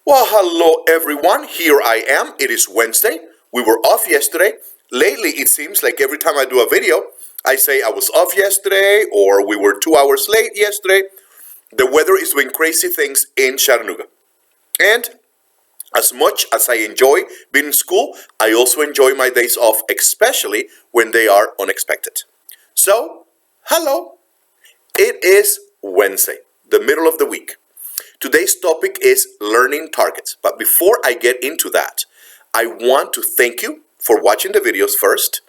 Well, hello everyone. Here I am. It is Wednesday. We were off yesterday. Lately, it seems like every time I do a video, I say I was off yesterday or we were 2 hours late yesterday. The weather is doing crazy things in Chattanooga. And as much as I enjoy being in school, I also enjoy my days off, especially when they are unexpected. So, hello. It is Wednesday, the middle of the week. Today's topic is learning targets. But before I get into that, I want to thank you for watching the videos first.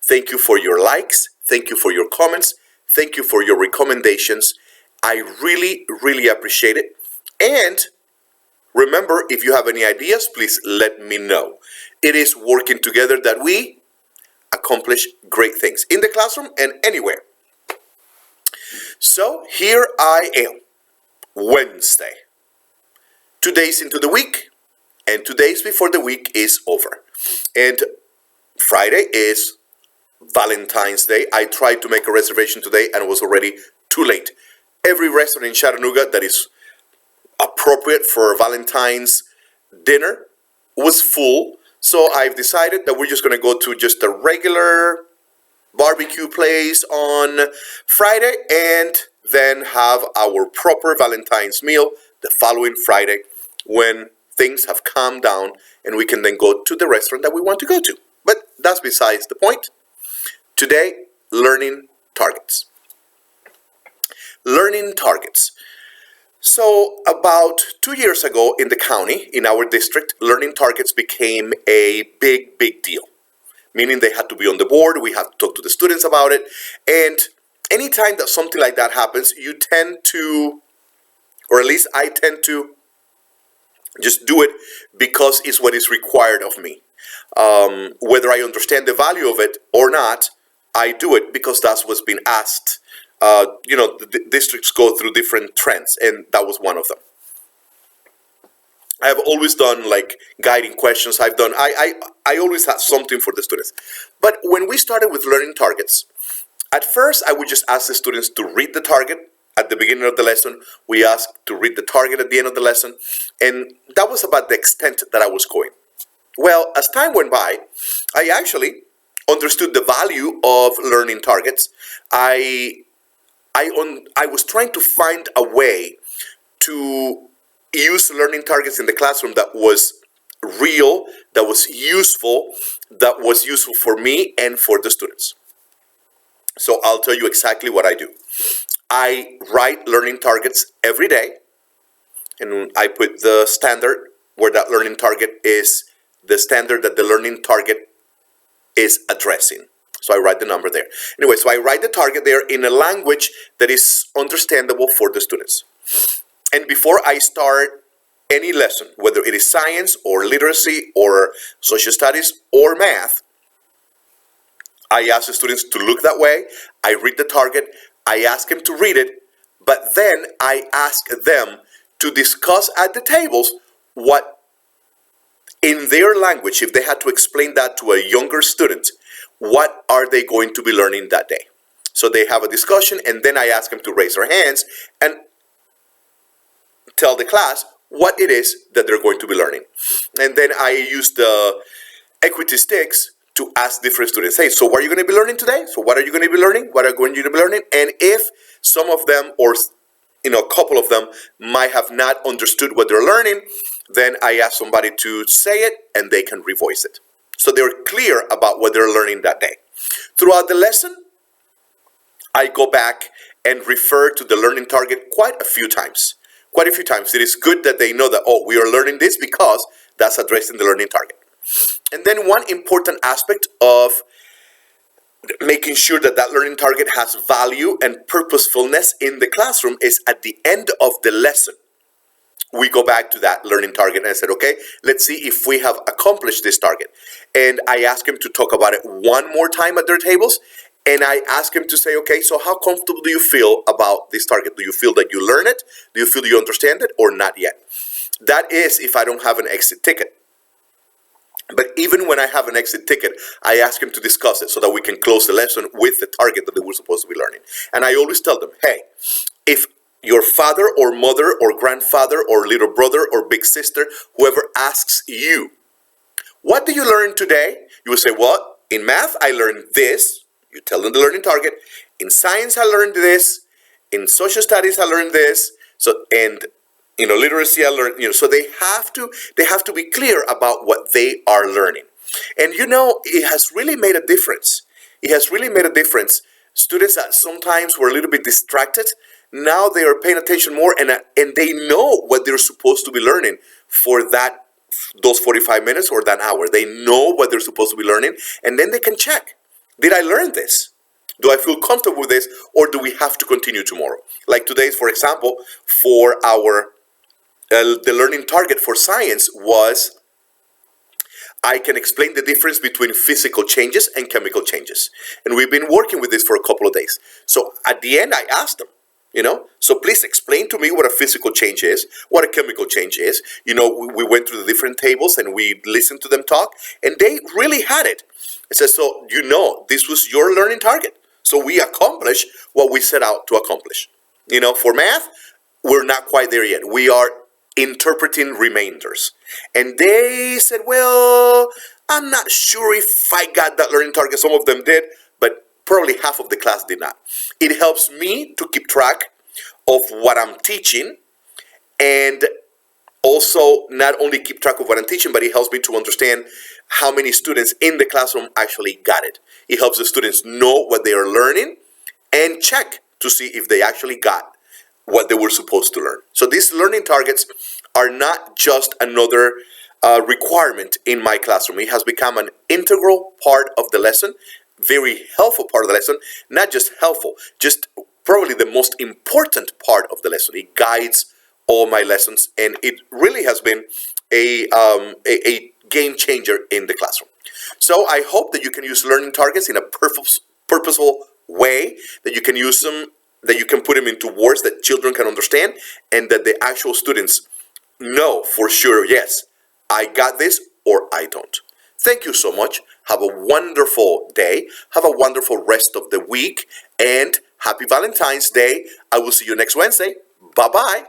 Thank you for your likes. Thank you for your comments. Thank you for your recommendations. I really, really appreciate it. And remember, if you have any ideas, please let me know. It is working together that we accomplish great things in the classroom and anywhere. So here I am. Wednesday. 2 days into the week, and 2 days before the week is over. And Friday is Valentine's Day. I tried to make a reservation today and it was already too late. Every restaurant in Chattanooga that is appropriate for Valentine's dinner was full. So I've decided that we're just going to go to just a regular barbecue place on Friday and then have our proper Valentine's meal the following Friday when things have calmed down and we can then go to the restaurant that we want to go to. But that's besides the point. Today, learning targets. Learning targets. So about 2 years ago in the county, in our district, learning targets became a big deal. Meaning they had to be on the board, we had to talk to the students about it, and anytime that something like that happens, you tend to, or at least I tend to, just do it because it's what is required of me. Whether I understand the value of it or not, I do it because that's what's been asked. The districts go through different trends, and that was one of them. I have always done like guiding questions. I always had something for the students. But when we started with learning targets, at first I would just ask the students to read the target at the beginning of the lesson. We asked to read the target at the end of the lesson. And that was about the extent that I was going. Well, as time went by, I actually understood the value of learning targets. I was trying to find a way to use learning targets in the classroom that was real, that was useful for me and for the students. So I'll tell you exactly what I do. I write learning targets every day, and I put the standard where that learning target is the standard that the learning target is addressing. So I write the number there. Anyway, so I write the target there in a language that is understandable for the students. And before I start any lesson, whether it is science or literacy or social studies or math, I ask the students to look that way. I read the target. I ask them to read it. But then I ask them to discuss at the tables what, in their language, if they had to explain that to a younger student, what are they going to be learning that day? So they have a discussion, and then I ask them to raise their hands and tell the class what it is that they're going to be learning. And then I use the equity sticks to ask different students, hey, so what are you going to be learning today? So what are you going to be learning? What are you going to be learning? And if some of them or a couple of them might have not understood what they're learning, then I ask somebody to say it and they can revoice it. So they're clear about what they're learning that day. Throughout the lesson, I go back and refer to the learning target quite a few times. It is good that they know that, we are learning this because that's addressing the learning target. And then one important aspect of making sure that that learning target has value and purposefulness in the classroom is at the end of the lesson. We go back to that learning target and I said, okay, let's see if we have accomplished this target. And I ask them to talk about it one more time at their tables. And I ask him to say, okay, so how comfortable do you feel about this target? Do you feel that you learn it? Do you feel you understand it or not yet? That is if I don't have an exit ticket. But even when I have an exit ticket, I ask him to discuss it so that we can close the lesson with the target that they were supposed to be learning. And I always tell them, hey, if your father or mother or grandfather or little brother or big sister, whoever asks you, what do you learn today? You will say, well, in math, I learned this. You tell them the learning target. In science, I learned this. In social studies, I learned this. So, and literacy, I learned. So they have to be clear about what they are learning. And it has really made a difference. It has really made a difference. Students that sometimes were a little bit distracted, now they are paying attention more, and they know what they're supposed to be learning for those 45 minutes or that hour. They know what they're supposed to be learning, and then they can check. Did I learn this? Do I feel comfortable with this, or do we have to continue tomorrow? Like today, for example, for our the learning target for science was, I can explain the difference between physical changes and chemical changes. And we've been working with this for a couple of days. So at the end, I asked them, so please explain to me what a physical change is, what a chemical change is. We went through the different tables and we listened to them talk, and they really had it. It says, so this was your learning target. So we accomplished what we set out to accomplish. For math, we're not quite there yet. We are interpreting remainders. And they said, well, I'm not sure if I got that learning target. Some of them did, but probably half of the class did not. It helps me to keep track of what I'm teaching, and also not only keep track of what I'm teaching, but it helps me to understand how many students in the classroom actually got it. It helps the students know what they are learning and check to see if they actually got what they were supposed to learn. So these learning targets are not just another requirement in my classroom. It has become an integral part of the lesson, very helpful part of the lesson, not just helpful, just probably the most important part of the lesson. It guides all my lessons, and it really has been a game changer in the classroom. So I hope that you can use learning targets in a purposeful way, that you can use them, that you can put them into words that children can understand, and that the actual students know for sure, yes, I got this or I don't. Thank you so much. Have a wonderful day. Have a wonderful rest of the week, and happy Valentine's Day. I will see you next Wednesday. Bye-bye.